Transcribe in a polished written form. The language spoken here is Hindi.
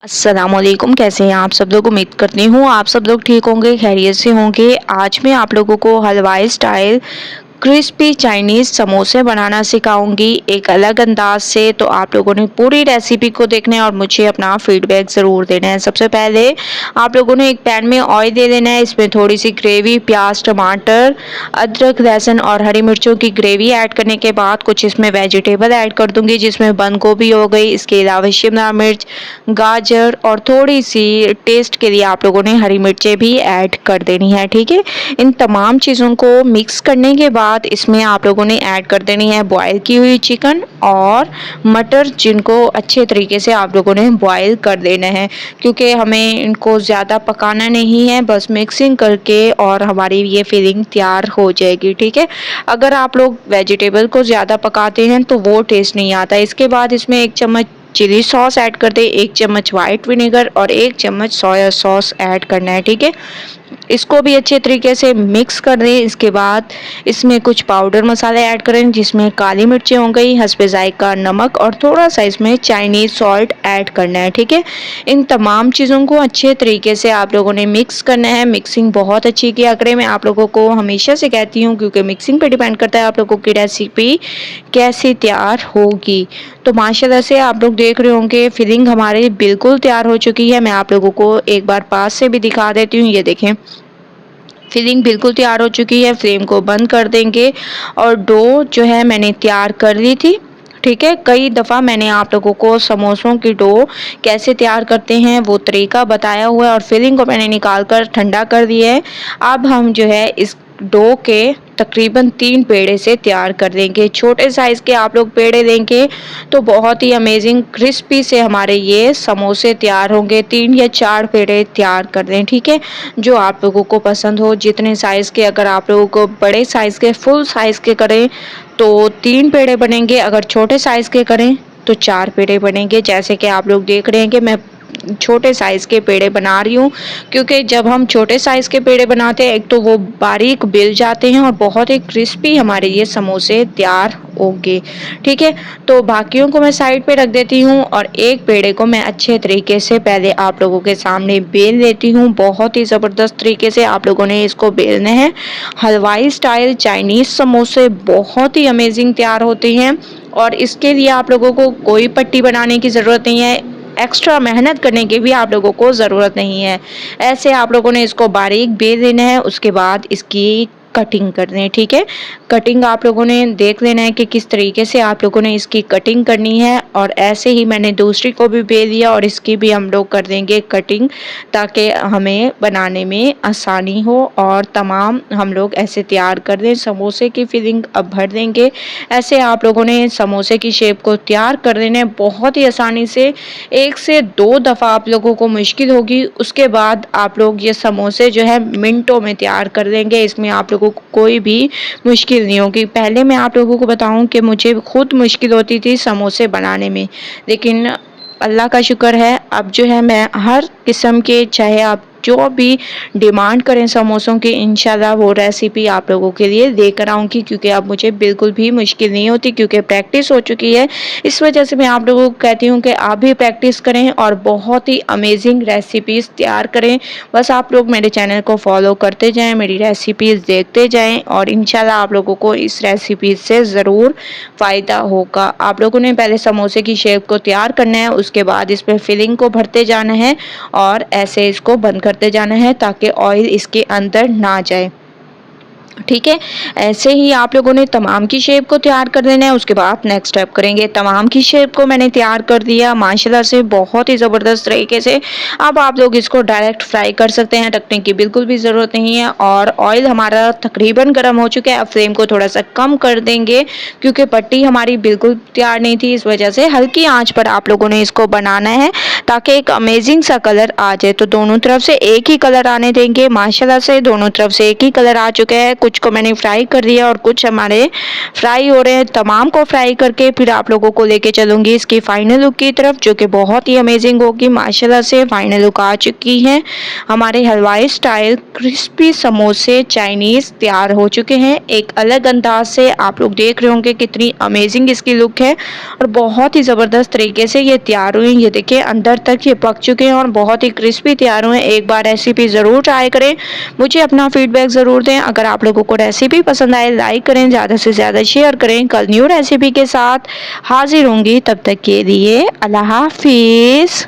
अस्सलामुअलैकुम। कैसे हैं आप सब लोग? उम्मीद करती हूँ आप सब लोग ठीक होंगे, खैरियत से होंगे। आज मैं आप लोगों को हलवाई स्टाइल क्रिस्पी चाइनीज़ समोसे बनाना सिखाऊंगी एक अलग अंदाज से। तो आप लोगों ने पूरी रेसिपी को देखना है और मुझे अपना फीडबैक ज़रूर देना है। सबसे पहले आप लोगों ने एक पैन में ऑयल दे देना है। इसमें थोड़ी सी ग्रेवी, प्याज, टमाटर, अदरक, लहसुन और हरी मिर्चों की ग्रेवी ऐड करने के बाद कुछ इसमें वेजिटेबल ऐड कर दूंगी, जिसमें बंद गोभी हो गई, इसके अलावा शिमला मिर्च, गाजर और थोड़ी सी टेस्ट के लिए आप लोगों ने हरी मिर्चें भी ऐड कर देनी है। ठीक है, इन तमाम चीज़ों को मिक्स करने के बाद इसमें आप लोगों ने ऐड कर देनी है बॉयल की हुई चिकन और मटर, जिनको अच्छे तरीके से आप लोगों ने बॉयल कर देना है, क्योंकि हमें इनको ज़्यादा पकाना नहीं है, बस मिक्सिंग करके और हमारी ये फिलिंग तैयार हो जाएगी। ठीक है, अगर आप लोग वेजिटेबल को ज़्यादा पकाते हैं तो वो टेस्ट नहीं आता। इसके बाद इसमें 1 चम्मच चिली सॉस ऐड कर दे, 1 चम्मच वाइट विनेगर और 1 चम्मच सोया सॉस ऐड करना है। ठीक है, इसको भी अच्छे तरीके से मिक्स कर दें। इसके बाद इसमें कुछ पाउडर मसाले ऐड करें, जिसमें काली मिर्चें हो गई, हस्बे जायका नमक और थोड़ा सा इसमें चाइनीज़ सॉल्ट ऐड करना है। ठीक है, इन तमाम चीज़ों को अच्छे तरीके से आप लोगों ने मिक्स करना है। मिक्सिंग बहुत अच्छी किया करें, मैं आप लोगों को हमेशा से कहती हूँ, क्योंकि मिक्सिंग पे डिपेंड करता है आप लोगों की रेसिपी कैसे तैयार होगी। तो माशाल्लाह से आप लोग देख रहे होंगे फिलिंग हमारी बिल्कुल तैयार हो चुकी है। मैं आप लोगों को एक बार पास से भी दिखा देती हूँ। ये देखें, फिलिंग बिल्कुल तैयार हो चुकी है। फ्लेम को बंद कर देंगे और डो जो है मैंने तैयार कर ली थी। ठीक है, कई दफ़ा मैंने आप लोगों को समोसों की डो कैसे तैयार करते हैं वो तरीका बताया हुआ है और फिलिंग को मैंने निकाल कर ठंडा कर दिया है। अब हम जो है इस डो के तकरीबन 3 पेड़े से तैयार कर देंगे। छोटे साइज़ के आप लोग पेड़े लेंगे तो बहुत ही अमेजिंग क्रिस्पी से हमारे ये समोसे तैयार होंगे। 3 या 4 पेड़े तैयार कर दें। ठीक है, जो आप लोगों को पसंद हो, जितने साइज़ के, अगर आप लोगों को बड़े साइज़ के फुल साइज़ के करें तो 3 पेड़े बनेंगे, अगर छोटे साइज़ के करें तो 4 पेड़े बनेंगे। जैसे कि आप लोग देख रहे हैं कि मैं छोटे साइज़ के पेड़े बना रही हूँ, क्योंकि जब हम छोटे साइज़ के पेड़े बनाते हैं एक तो वो बारीक बिल जाते हैं और बहुत ही क्रिस्पी हमारे ये समोसे तैयार होंगे। ठीक है, तो बाकियों को मैं साइड पे रख देती हूँ और एक पेड़े को मैं अच्छे तरीके से पहले आप लोगों के सामने बेल लेती हूँ। बहुत ही ज़बरदस्त तरीके से आप लोगों ने इसको बेलना है। हलवाई स्टाइल चाइनीज़ समोसे बहुत ही अमेजिंग तैयार होते हैं और इसके लिए आप लोगों को कोई पट्टी बनाने की ज़रूरत नहीं है, एक्स्ट्रा मेहनत करने की भी आप लोगों को ज़रूरत नहीं है। ऐसे आप लोगों ने इसको बारीक बेल लेना है, उसके बाद इसकी कटिंग करनी है। ठीक है, कटिंग आप लोगों ने देख लेना है कि किस तरीके से आप लोगों ने इसकी कटिंग करनी है। और ऐसे ही मैंने दूसरी को भी बेल लिया और इसकी भी हम लोग कर देंगे कटिंग, ताकि हमें बनाने में आसानी हो। और तमाम हम लोग ऐसे तैयार कर दें। समोसे की फिलिंग अब भर देंगे। ऐसे आप लोगों ने समोसे की शेप को तैयार कर देना है बहुत ही आसानी से। 1 से 2 दफ़ा आप लोगों को मुश्किल होगी, उसके बाद आप लोग ये समोसे जो है मिनटों में तैयार कर देंगे। इसमें आप लोगों को कोई भी मुश्किल नहीं होगी। पहले मैं आप लोगों को बताऊं कि मुझे खुद मुश्किल होती थी समोसे बनाने में, लेकिन अल्लाह का शुक्र है अब जो है मैं हर किस्म के, चाहे आप जो भी डिमांड करें समोसों की, इंशाल्लाह वो रेसिपी आप लोगों के लिए लेकर आऊँगी, क्योंकि अब मुझे बिल्कुल भी मुश्किल नहीं होती, क्योंकि प्रैक्टिस हो चुकी है। इस वजह से मैं आप लोगों को कहती हूँ कि आप भी प्रैक्टिस करें और बहुत ही अमेजिंग रेसिपीज़ तैयार करें। बस आप लोग मेरे चैनल को फॉलो करते जाएँ, मेरी रेसिपीज़ देखते जाएँ और इंशाल्लाह आप लोगों को इस रेसिपीज़ से ज़रूर फ़ायदा होगा। आप लोगों ने पहले समोसे की शेप को तैयार करना है, उसके बाद इसमें फिलिंग को भरते जाना है और ऐसे इसको बंद करते जाना है ताकि ऑयल इसके अंदर ना जाए। ठीक है, ऐसे ही आप लोगों ने तमाम की शेप को तैयार कर देना है। उसके बाद नेक्स्ट स्टेप करेंगे। तमाम की शेप को मैंने तैयार कर दिया माशाल्लाह से बहुत ही ज़बरदस्त तरीके से। अब आप लोग इसको डायरेक्ट फ्राई कर सकते हैं, ढकने की बिल्कुल भी ज़रूरत नहीं है। और ऑयल हमारा तकरीबन गर्म हो चुका है। अब फ्लेम को थोड़ा सा कम कर देंगे, क्योंकि पट्टी हमारी बिल्कुल तैयार नहीं थी, इस वजह से हल्की आँच पर आप लोगों ने इसको बनाना है ताकि एक अमेजिंग सा कलर आ जाए। तो दोनों तरफ से एक ही कलर आने देंगे। माशाल्लाह से दोनों तरफ से एक ही कलर आ चुका है। कुछ को मैंने फ्राई कर दिया और कुछ हमारे फ्राई हो रहे हैं। तमाम को फ्राई करके फिर आप लोगों को लेके चलूंगी इसकी फाइनल लुक की तरफ, जो कि बहुत ही अमेजिंग होगी। माशाल्लाह से फाइनल लुक आ चुकी है। हमारे हलवाई स्टाइल क्रिस्पी समोसे चाइनीज़ तैयार हो चुके हैं एक अलग अंदाज से। आप लोग देख रहे होंगे कितनी अमेजिंग इसकी लुक है और बहुत ही ज़बरदस्त तरीके से ये तैयार हुई। ये देखिए अंदर अंदर तक ये पक चुके हैं और बहुत ही क्रिस्पी तैयार हुए हैं। एक बार रेसिपी ज़रूर ट्राई करें, मुझे अपना फीडबैक ज़रूर दें। अगर आप लोगों को रेसिपी पसंद आए लाइक करें, ज़्यादा से ज़्यादा शेयर करें। कल न्यू रेसिपी के साथ हाजिर होंगी, तब तक के लिए अल्लाह हाफिज़।